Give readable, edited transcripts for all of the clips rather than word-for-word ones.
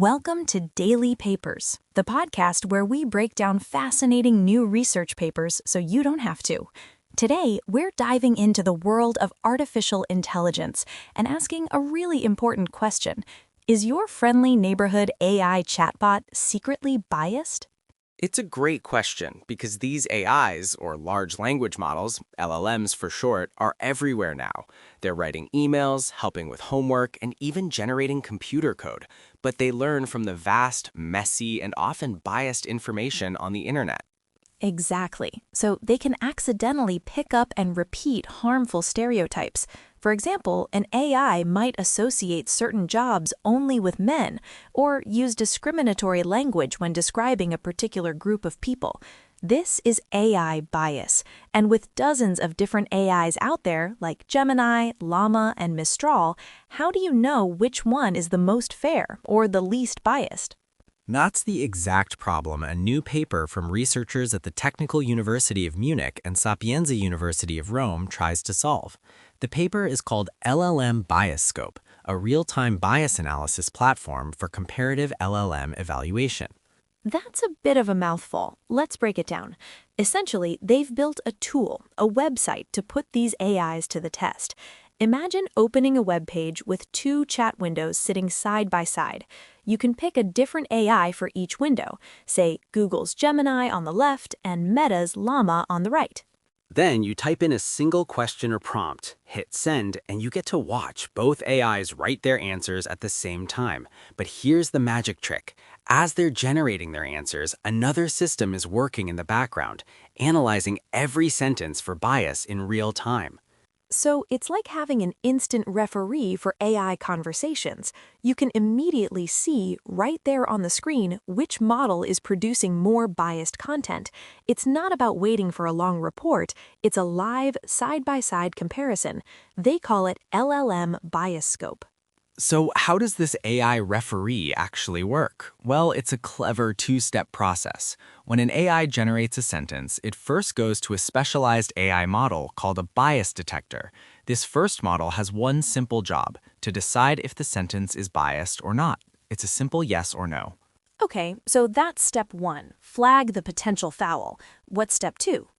Welcome to Daily Papers, the podcast where we break down fascinating new research papers so you don't have to. Today, we're diving into the world of artificial intelligence and asking a really important question. Is your friendly neighborhood AI chatbot secretly biased? It's a great question because these AIs, or large language models, LLMs for short, are everywhere now. They're writing emails, helping with homework, and even generating computer code. But they learn from the vast, messy, and often biased information on the internet. Exactly. So they can accidentally pick up and repeat harmful stereotypes. For example, an AI might associate certain jobs only with men or use discriminatory language when describing a particular group of people. This is AI bias, and with dozens of different AIs out there, like Gemini, Llama, and Mistral, how do you know which one is the most fair or the least biased? That's the exact problem a new paper from researchers at the Technical University of Munich and Sapienza University of Rome tries to solve. The paper is called LLM BiasScope, a real-time bias analysis platform for comparative LLM evaluation. That's a bit of a mouthful. Let's break it down. Essentially, they've built a tool, a website, to put these AIs to the test. Imagine opening a web page with two chat windows sitting side by side. You can pick a different AI for each window, say Google's Gemini on the left and Meta's Llama on the right. Then you type in a single question or prompt, hit send, and you get to watch both AIs write their answers at the same time. But here's the magic trick. As they're generating their answers, another system is working in the background, analyzing every sentence for bias in real time. So it's like having an instant referee for AI conversations. You can immediately see right there on the screen which model is producing more biased content. It's not about waiting for a long report. It's a live, side-by-side comparison. They call it LLM BiasScope. So how does this AI referee actually work? Well, it's a clever two-step process. When an AI generates a sentence, it first goes to a specialized AI model called a bias detector. This first model has one simple job, to decide if the sentence is biased or not. It's a simple yes or no. Okay, so that's step one, flag the potential foul. What's step two?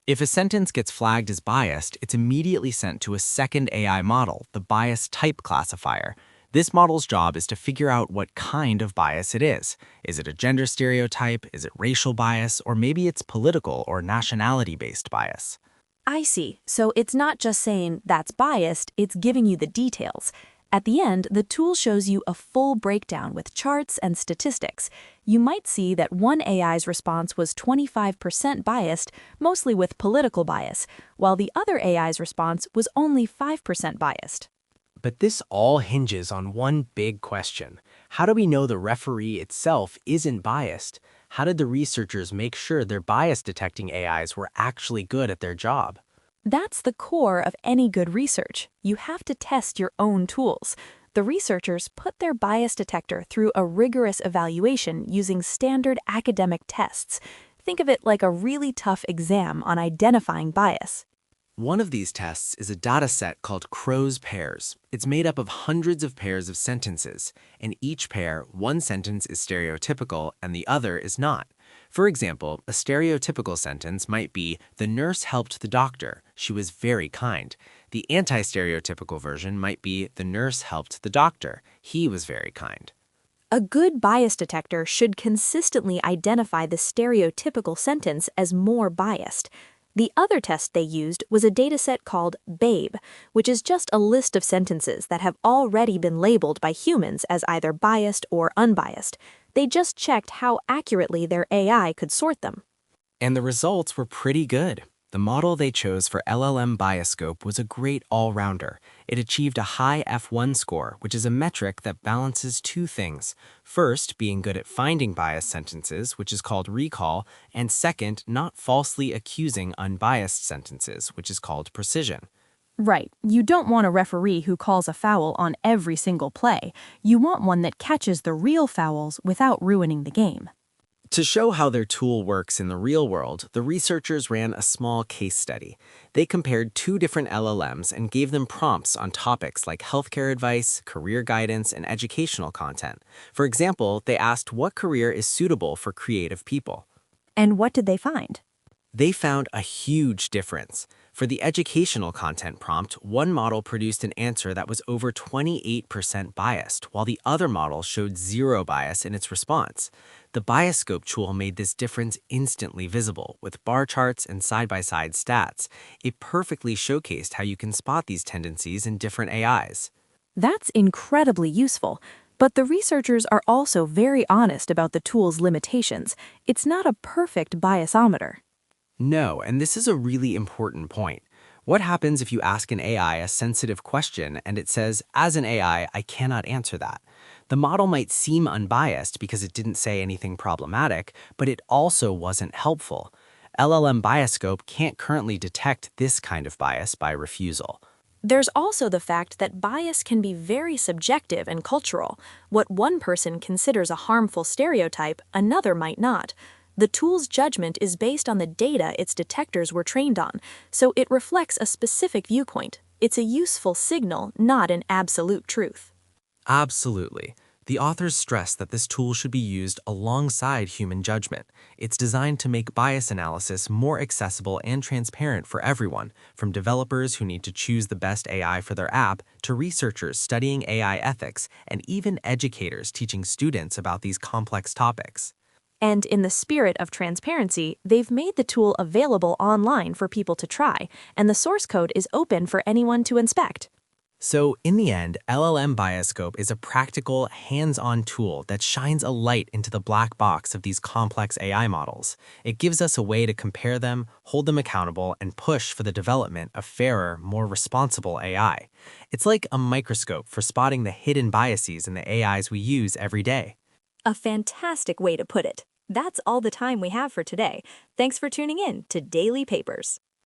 If a sentence gets flagged as biased, it's immediately sent to a second AI model, the bias type classifier. This model's job is to figure out what kind of bias it is. Is it a gender stereotype? Is it racial bias? Or maybe it's political or nationality-based bias. I see. So it's not just saying that's biased, it's giving you the details. At the end, the tool shows you a full breakdown with charts and statistics. You might see that one AI's response was 25% biased, mostly with political bias, while the other AI's response was only 5% biased. But this all hinges on one big question. How do we know the referee itself isn't biased? How did the researchers make sure their bias-detecting AIs were actually good at their job? That's the core of any good research. You have to test your own tools. The researchers put their bias detector through a rigorous evaluation using standard academic tests. Think of it like a really tough exam on identifying bias. One of these tests is a data set called Crow's pairs. It's made up of hundreds of pairs of sentences. In each pair, one sentence is stereotypical and the other is not. For example, a stereotypical sentence might be, "The nurse helped the doctor. She was very kind." The anti-stereotypical version might be, "The nurse helped the doctor. He was very kind." A good bias detector should consistently identify the stereotypical sentence as more biased. The other test they used was a dataset called BABE, which is just a list of sentences that have already been labeled by humans as either biased or unbiased. They just checked how accurately their AI could sort them. And the results were pretty good. The model they chose for LLM BiasScope was a great all-rounder. It achieved a high F1 score, which is a metric that balances two things. First, being good at finding biased sentences, which is called recall, and second, not falsely accusing unbiased sentences, which is called precision. Right. You don't want a referee who calls a foul on every single play. You want one that catches the real fouls without ruining the game. To show how their tool works in the real world, the researchers ran a small case study. They compared two different LLMs and gave them prompts on topics like healthcare advice, career guidance, and educational content. For example, they asked what career is suitable for creative people. And what did they find? They found a huge difference. For the educational content prompt, one model produced an answer that was over 28% biased, while the other model showed zero bias in its response. The BiasScope tool made this difference instantly visible, with bar charts and side-by-side stats. It perfectly showcased how you can spot these tendencies in different AIs. That's incredibly useful. But the researchers are also very honest about the tool's limitations. It's not a perfect biasometer. No, and this is a really important point. What happens if you ask an AI a sensitive question and it says, as an AI, I cannot answer that? The model might seem unbiased because it didn't say anything problematic, but it also wasn't helpful. LLM BiasScope can't currently detect this kind of bias by refusal. There's also the fact that bias can be very subjective and cultural. What one person considers a harmful stereotype, another might not. The tool's judgment is based on the data its detectors were trained on, so it reflects a specific viewpoint. It's a useful signal, not an absolute truth. Absolutely. The authors stress that this tool should be used alongside human judgment. It's designed to make bias analysis more accessible and transparent for everyone, from developers who need to choose the best AI for their app to researchers studying AI ethics and even educators teaching students about these complex topics. And in the spirit of transparency, they've made the tool available online for people to try, and the source code is open for anyone to inspect. So, in the end, LLM BiasScope is a practical, hands-on tool that shines a light into the black box of these complex AI models. It gives us a way to compare them, hold them accountable, and push for the development of fairer, more responsible AI. It's like a microscope for spotting the hidden biases in the AIs we use every day. A fantastic way to put it. That's all the time we have for today. Thanks for tuning in to Daily Papers.